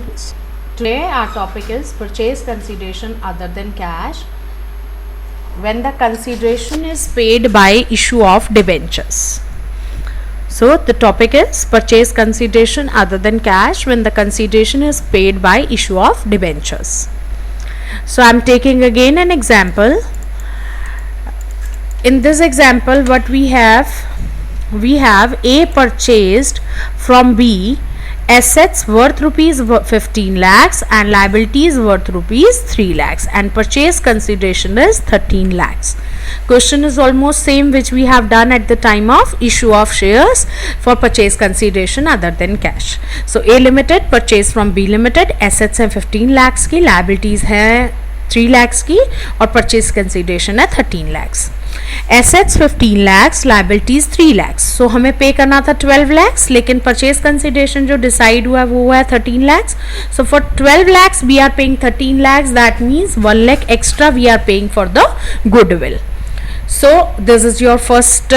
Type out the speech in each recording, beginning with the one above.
students. Today our topic is purchase consideration other than cash when the consideration is paid by issue of debentures. So the topic is purchase consideration other than cash when the consideration is paid by issue of debentures. So I am taking again an example. In this example what we have A purchased from B assets worth rupees 15 lakhs and liabilities worth rupees 3 lakhs and purchase consideration is 13 lakhs. Question is almost same which we have done at the time of issue of shares for purchase consideration other than cash. So A Limited purchase from B Limited, assets है 15 lakhs की, liabilities है 3 lakhs की और purchase consideration है 13 lakhs. Assets 15 lakhs, liabilities 3 lakhs. So हमें पे करना था 12 lakhs लेकिन purchase consideration जो decide हुआ वो हुआ है 13 lakhs. So for 12 lakhs we are paying 13 lakhs, that means 1 lakh extra we are paying for the goodwill. So this is your first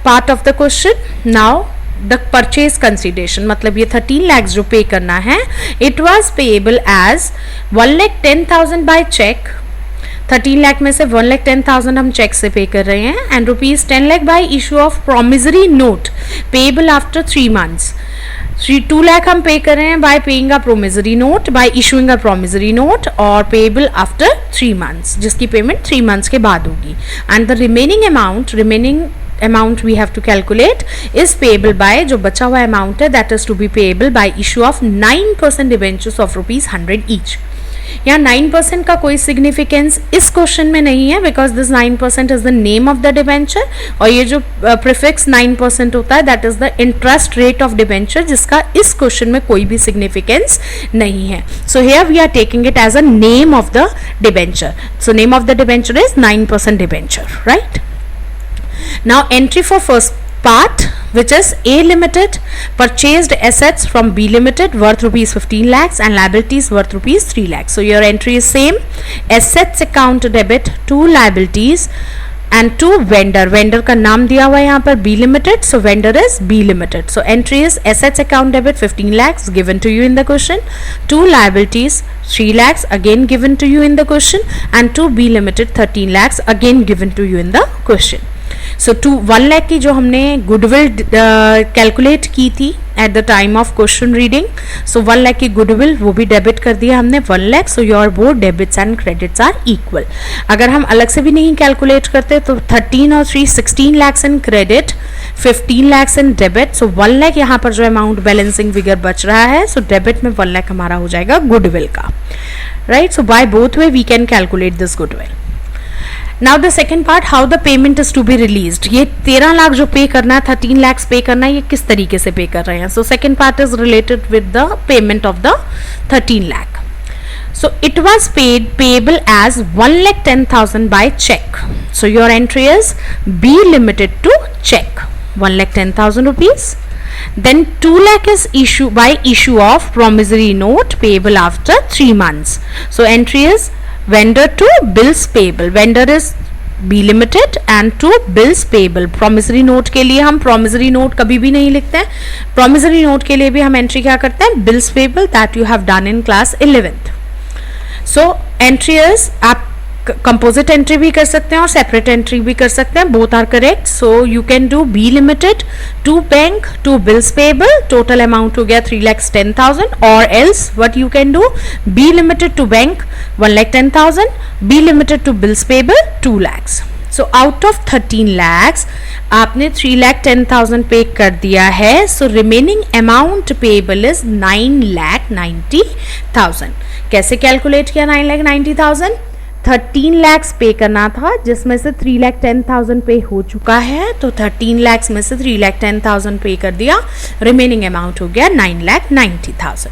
part of the question. Now the purchase consideration मतलब ये 13 lakhs जो पे करना है it was payable as 1,10,000 by check. 13 lakh में से 1,10,000 हम check से पे कर रहे हैं and rupees 10 lakh by issue of promissory note payable after 3 months. 2 lakh हम पे कर रहे हैं बाय पेइंग अ प्रोमिसरी नोट, बाय इशूइंग अ प्रोमिसरी नोट और पेएबल आफ्टर 3 मंथ्स, जिसकी पेमेंट 3 मंथ्स के बाद होगी. And the remaining amount we have to calculate is payable by, जो बचा हुआ अमाउंट है that is to be payable by issue of 9% debentures of rupees 100 each. यहाँ 9% का कोई सिग्निफिकेंस इस क्वेश्चन में नहीं है because this 9% is the name of the debenture और ये जो प्रीफिक्स 9% होता है that is the interest rate of debenture जिसका इस क्वेश्चन में कोई भी सिग्निफिकेंस नहीं है. So here we are taking it as a name of the debenture. So name of the debenture is 9% debenture, right. Now entry for first part, which is A Limited purchased assets from B Limited worth rupees 15 lakhs and liabilities worth rupees 3 lakhs. So your entry is same. Assets account debit to liabilities and to vendor. Vendor का नाम दिया हुआ है यहाँ पर B Limited, so vendor is B Limited. So entry is assets account debit 15 lakhs given to you in the question, to liabilities 3 lakhs again given to you in the question, and to B Limited 13 lakhs again given to you in the question. सो 1 लाख की जो हमने goodwill calculate की थी at the time of question reading, so 1 lakh की goodwill वो भी debit कर दिया हमने 1 lakh. So your both debits and credits are equal. अगर हम अलग से भी नहीं कैलकुलेट करते तो 13 और 3 16 lakhs in credit, 15 lakhs in debit. So 1 lakh यहाँ पर जो अमाउंट बैलेंसिंग फिगर बच रहा है सो डेबिट में 1 लाख हमारा हो जाएगा गुडविल का, right. So by both way we can calculate this goodwill. Now the second part, how the payment is to be released. ये 13 लाख जो पे करना है, 13 lakhs पे करना है, ये किस तरीके से पे कर रहे हैं. So second part is related with the payment of the 13 lakh. So it was payable as 1,10,000 by check. So your entry is B Limited to check 1,10,000 rupees. Then 2 lakh is by issue of promissory note payable after 3 months. So entry is vendor to bills payable. Vendor is B Limited and to bills payable. promissory note के लिए हम promissory note कभी भी नहीं लिखते हैं. promissory note के लिए भी हम entry क्या करते हैं, bills payable, that you have done in class 11th. So entry is, आप कंपोजिट एंट्री भी कर सकते हैं और सेपरेट एंट्री भी कर सकते हैं, both are correct. So you can do B limited to bank to bills payable, total amount हो गया 3,10,000, और else what you can do, B limited to bank 1,10,000, B limited to bills payable 2 lakhs. So out of 13 lakhs आपने 3,10,000 pay कर दिया है. So remaining amount payable is 9,90,000. कैसे calculate किया 9,90,000? 13 lakhs पे करना था जिसमें से 3,10,000 पे हो चुका है, तो 13 lakhs में से 3,10,000 पे कर दिया, रिमेनिंग अमाउंट हो गया 9,90,000.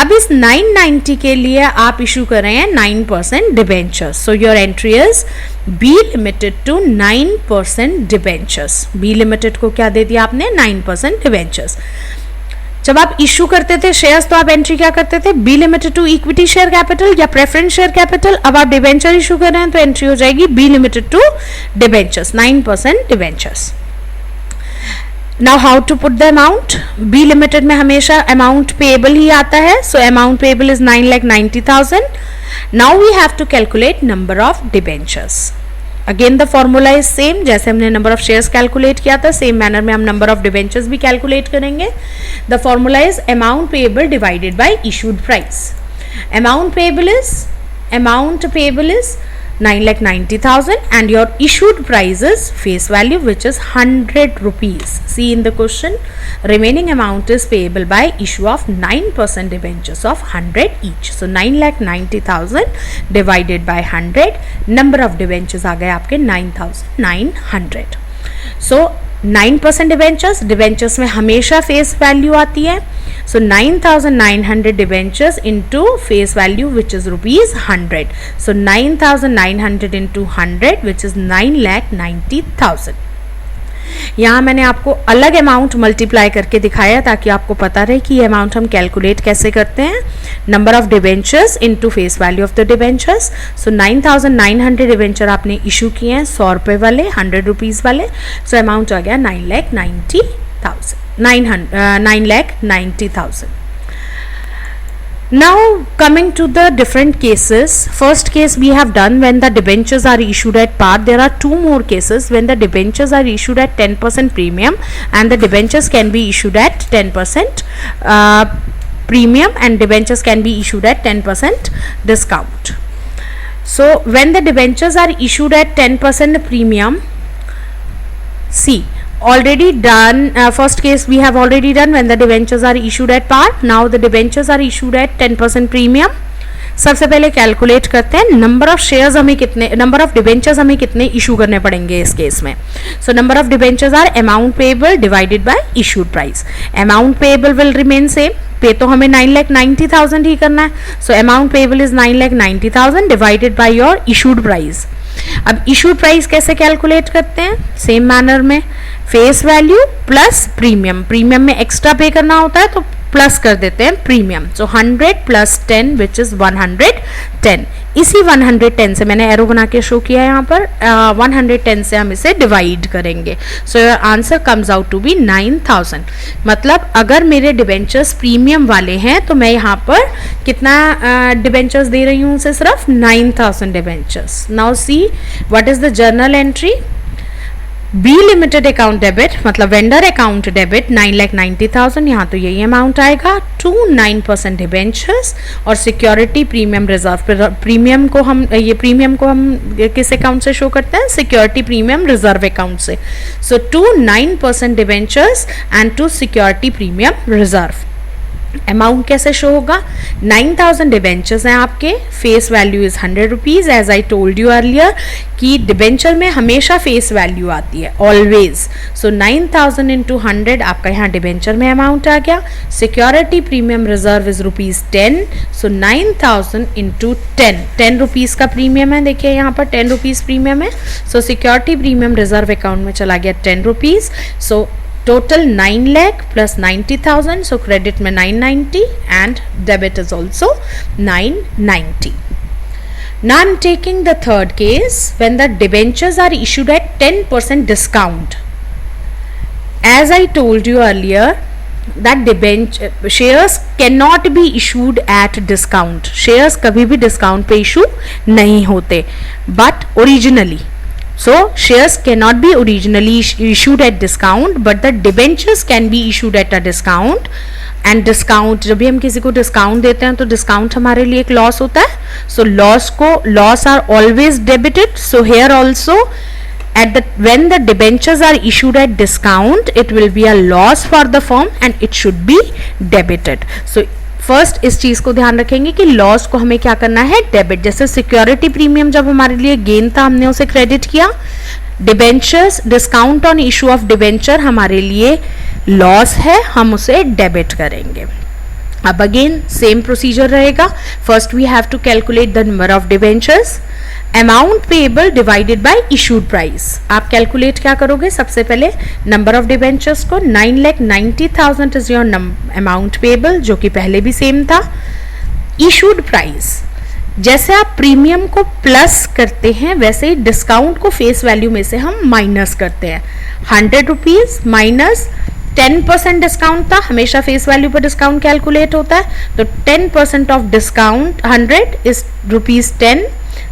अब इस 990 के लिए आप इशू कर रहे हैं 9% debentures. So your entry is B limited to 9% debentures. B limited को क्या दे दिया आपने, 9% डिबेंचर्स. जब आप इशू करते थे शेयर्स तो आप एंट्री क्या करते थे, B limited to equity share capital या प्रेफरेंस शेयर कैपिटल. अब आप डिबेंचर इशू कर रहे हैं तो एंट्री हो जाएगी B limited to debentures, 9% debentures. Now how to put the amount, B limited में हमेशा अमाउंट पेएबल ही आता है, so amount payable is 9,90,000. Now we have to calculate number of debentures. Again the formula is same, जैसे हमने number of shares calculate किया था same manner में हम नंबर ऑफ डिबेंचर्स भी कैलकुलेट करेंगे. The formula is amount payable divided by issued price. Amount payable is 9,90,000 and your issued price is face value which is 100 rupees. See in the question, remaining amount is payable by issue of 9% debentures of 100 each. So 9,90,000 divided by 100, number of debentures आ गए आपके 9,900. So 9% debentures में हमेशा face value आती है. So 9,900 debentures into face value which is rupees 100. So 9,900 into 100 which is 9,90,000. यहाँ मैंने आपको अलग अमाउंट मल्टीप्लाई करके दिखाया ताकि आपको पता रहे कि ये अमाउंट हम कैलकुलेट कैसे करते हैं. Number of debentures into face value of the debentures. So 9,900 debenture आपने इशू किए हैं 100 रुपये वाले, 100 रुपीज़ वाले. सो अमाउंट आ गया 9,90,000. Now coming to the different cases, first case we have done when the debentures are issued at par. There are two more cases when the debentures are issued at 10% premium and the debentures can be issued at 10% premium and debentures can be issued at 10% discount. So when the debentures are issued at 10% premium, see already done, first case we have already done when the debentures are issued at par. Now the debentures are issued at 10% premium. सबसे पहले calculate करते हैं number of shares हमें कितने, number of debentures हमें कितने issue करने पड़ेंगे इस केस में. So number of debentures are amount payable divided by issued price. Amount payable will remain same, pay तो हमें 9,90,000 ही करना है. So amount payable is 9,90,000 divided by your issued price. अब इशूड प्राइस कैसे कैलकुलेट करते हैं, सेम मैनर में face value plus premium. Premium में एक्स्ट्रा पे करना होता है तो प्लस कर देते हैं premium. So 100 plus 10 which is 110. इसी 110 से मैंने एरो बना के शो किया है यहाँ पर, 110 से हम इसे डिवाइड करेंगे. So your answer comes out to be 9,000. मतलब अगर मेरे डिबेंचर्स प्रीमियम वाले हैं तो मैं यहाँ पर कितना डिबेंचर्स दे रही हूँ उसे, सिर्फ 9,000 debentures. Now see what is the journal entry. B limited account debit मतलब वेंडर अकाउंट डेबिट 9,90,000, यहाँ तो यही अमाउंट आएगा. टू 9% डिबेंचर्स और सिक्योरिटी प्रीमियम रिजर्व. प्रीमियम को हम किस अकाउंट से शो करते हैं, सिक्योरिटी प्रीमियम रिजर्व अकाउंट से. So to 9% debentures and to security premium reserve. Amount कैसे शो होगा, 9,000 डिबेंचर्स हैं आपके, face value is 100 rupees. As I told you earlier कि डिबेंचर में हमेशा फेस वैल्यू आती है ऑलवेज. सो 9,000 इंटू 100 आपका यहाँ डिबेंचर में अमाउंट आ गया. Security premium reserve is ₹10. So 9,000 into 10 rupees का प्रीमियम है. देखिए यहाँ पर 10 रुपीज़ प्रीमियम है. सो सिक्योरिटी प्रीमियम रिजर्व अकाउंट में चला गया 10 रुपीज़. सो total 9 lakh plus 90,000. So credit में 990 and debit is also 990. Now I'm taking the third case when the debentures are issued at 10% discount. As I told you earlier that shares cannot be issued at discount. Shares कभी भी discount पे issue नहीं होते. But originally, so shares cannot be originally issued at discount but the debentures can be issued at a discount. and discount, जब भी हम किसी को discount देते हैं तो discount हमारे लिए एक loss होता है. so loss are always debited. so here also when the debentures are issued at discount it will be a loss for the firm and it should be debited. so first इस चीज को ध्यान रखेंगे कि loss को हमें क्या करना है, डेबिट. जैसे सिक्योरिटी प्रीमियम जब हमारे लिए गेन था हमने उसे क्रेडिट किया. Debentures, discount on issue of debenture हमारे लिए लॉस है, हम उसे डेबिट करेंगे. अब अगेन सेम प्रोसीजर रहेगा. First we have to calculate the number of debentures. Amount payable divided by issued price. आप कैलकुलेट क्या करोगे, सबसे पहले नंबर ऑफ डिबेंचर्स को 9,90,000 इज योर अमाउंट पेएबल जो कि पहले भी सेम था. इशूड प्राइस, जैसे आप प्रीमियम को प्लस करते हैं वैसे ही डिस्काउंट को फेस वैल्यू में से हम माइनस करते हैं. 100 रुपीज माइनस 10% डिस्काउंट था, हमेशा फेस वैल्यू पर डिस्काउंट कैलकुलेट होता है, तो 10% of discount 100 is ₹10.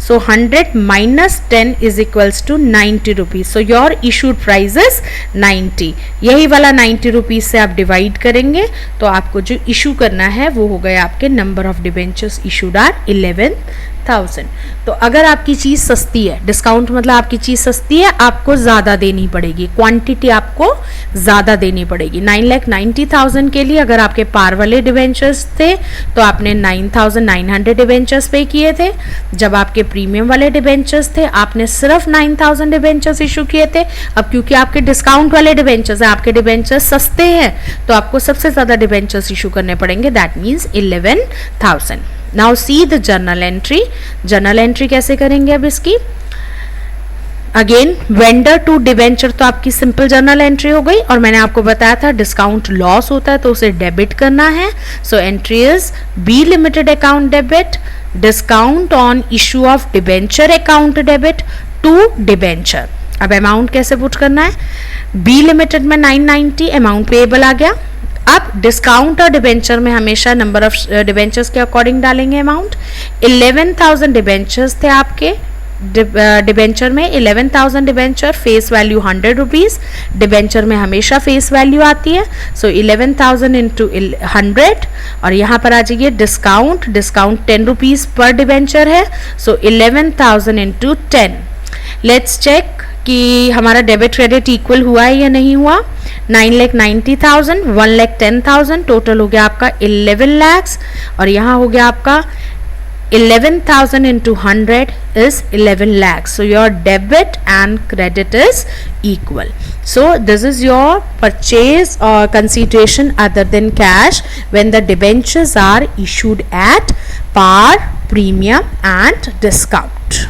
So 100 minus 10 is equals to 90 rupees. So your issued price is 90. यही वाला 90 रुपीज से आप डिवाइड करेंगे तो आपको जो इशू करना है वो हो गया आपके number of debentures issued are 11,000. तो अगर आपकी चीज़ सस्ती है, डिस्काउंट मतलब आपकी चीज़ सस्ती है, आपको ज़्यादा देनी पड़ेगी, क्वांटिटी आपको ज़्यादा देनी पड़ेगी. 9,90,000 के लिए अगर आपके पार वाले डिबेंचर्स थे तो आपने 9,900 डिबेंचर्स पे किए थे. जब आपके प्रीमियम वाले डिबेंचर्स थे आपने सिर्फ 9,000 डिबेंचर्स इशू किए थे. अब क्योंकि आपके डिस्काउंट वाले डिबेंचर्स हैं, आपके डिबेंचर्स सस्ते हैं, तो आपको सबसे ज़्यादा डिबेंचर्स इशू करने पड़ेंगे. That means 11,000. Now see the journal entry. Journal entry कैसे करेंगे अब इसकी? अगेन वेंडर टू डिवेंचर तो आपकी सिंपल जर्नल एंट्री हो गई, और मैंने आपको बताया था डिस्काउंट लॉस होता है तो उसे डेबिट करना है. So entry is B limited account debit, discount on issue of debenture account debit to debenture. अब अमाउंट कैसे पुट करना है? बी लिमिटेड में 990 अमाउंट पेएबल आ गया. अब डिस्काउंट और डिबेंचर में हमेशा नंबर ऑफ डिबेंचर्स के अकॉर्डिंग डालेंगे अमाउंट. 11,000 डिबेंचर्स थे आपके डिबेंचर में. 11,000 debenture, face value 100 rupees, debenture में हमेशा फेस वैल्यू आती है. सो 11,000 इंटू 100, और यहाँ पर आ जाइए discount. Discount 10 rupees per debenture है. सो 11,000 इंटू 10. लेट्स चेक कि हमारा डेबिट क्रेडिट इक्वल हुआ है या नहीं हुआ. 9,90,000, 1,10,000, टोटल हो गया आपका 11 lakhs, और यहाँ हो गया आपका 11,000 into 100 is 11 lakhs. So your debit and credit is equal. So this is your purchase or consideration other than cash when the debentures are issued at par, premium and discount.